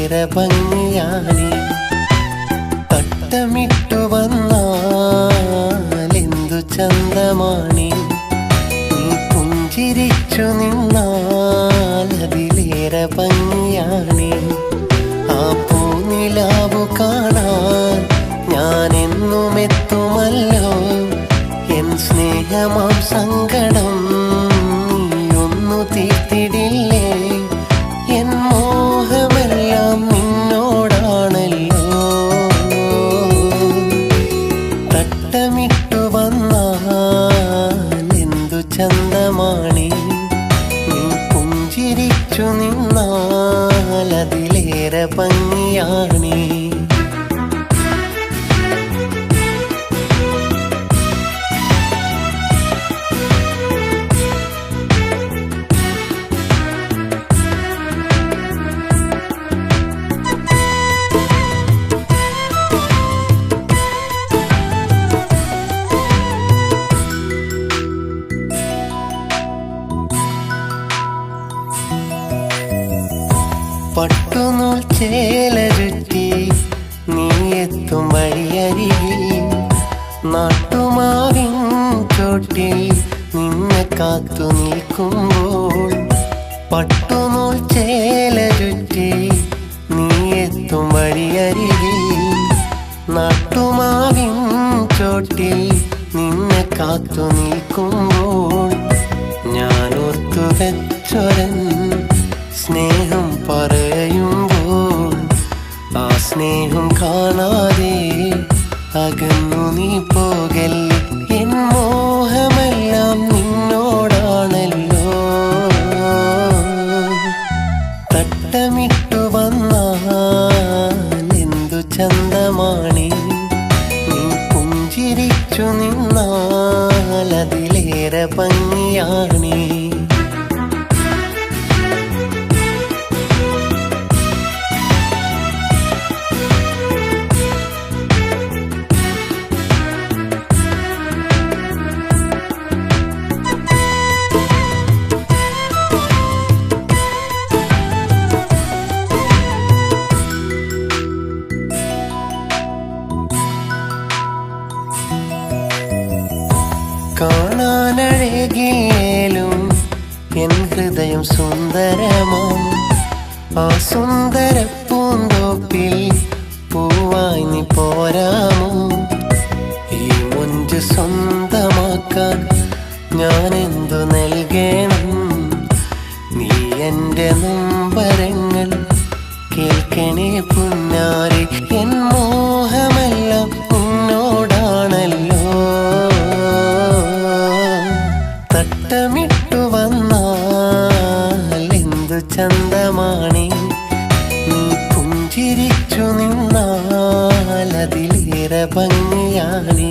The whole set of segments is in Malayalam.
അതിലേറെ ഭംഗിയാണി. തട്ടമിട്ടു വന്നാലെന്തു ചന്തമാണി. നീ പുഞ്ചിരിച്ചു നിന്നാലതിലേറെ ഭംഗിയാണി. ആ പൂനിലാവു കാണാൻ ഞാനെന്നും എത്തുമല്ലോ. എൻ സ്നേഹമാം സങ്കടം നീയൊന്നു തീർത്തിടില്ലേ. എൻ മോഹമെല്ലാം നിന്നോടാണല്ലോ. തട്ടമിട്ടു വന്നാലെന്തു ചന്തമാണി. നീ പുഞ്ചിരിച്ചു നിന്നാലതിലേറെ ഭംഗിയാണി. പട്ടുനൂൽ ചേല ചുറ്റി നീ എത്തും വഴിയരികിൽ നാട്ടുമാവിൻ ചോട്ടിൽ നിന്നെ കാത്തു നിൽക്കുമ്പോൾ. പട്ടുനൂൽ ചേല ചുറ്റി നീ എത്തും വഴിയരികിൽ നാട്ടുമാവിൻ ചോട്ടിൽ നിന്നെ കാത്തു നിൽക്കുമ്പോൾ. ഞാനോർത്തു വെച്ചൊരൻ സ്നേഹം പറയുമ്പോൾ ആ സ്നേഹം കാണാതെ അകന്നു നീ പോകല്ലേ. എൻ മോഹമെല്ലാം നിന്നോടാണല്ലോ. തട്ടമിട്ടു വന്നാലെന്തു ചന്തമാണി. നീ പുഞ്ചിരിച്ചു നിന്നാലതിലേറെ ഭംഗിയാണി. കാണാനഴകിയേലും എൻ ഹൃദയം സുന്ദരമാം. ആ സുന്ദര പൂന്തോപ്പിൽ പൂവായി നീ പോരാമോ. ഈ മുഞ്ച് സ്വന്തമാക്കാൻ ഞാനെന്തു നൽകണം. നീ എൻ്റെ നൊമ്പരങ്ങൾ കേൾക്കണേ പുന്നാരെ. എൻ മോഹമെല്ലാം നിന്നോടാണല്ലോ. തട്ടമിട്ടു വന്നാലെന്തു ചന്തമാണി. നീ പുഞ്ചിരിച്ചു നിന്നാലതിലേറെ ഭംഗിയാണി.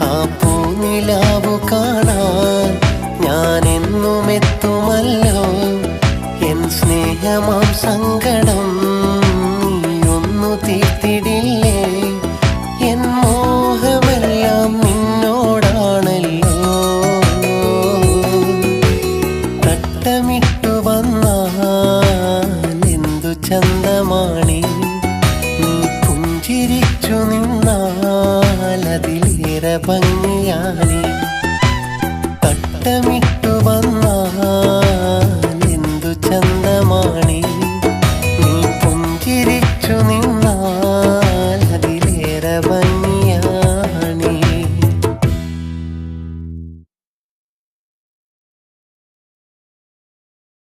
ആ പൂനിലാവു കാണാൻ ഞാനെന്നും എത്തുമല്ലോ. എൻ സ്നേഹമാം സങ്കടം നീയൊന്നു തീർത്തിടില്ലേ. എൻ മോഹമെല്ലാം നിന്നോടാണല്ലോ. തട്ടമിട്ടു വന്നാലെന്തു ചന്തമാണി. നീ പുഞ്ചിരിച്ചു നിന്നാലതിലേറെ ഭംഗിയാണി. തട്ടമിട്ടു വന്നാലെന്തു ചന്ത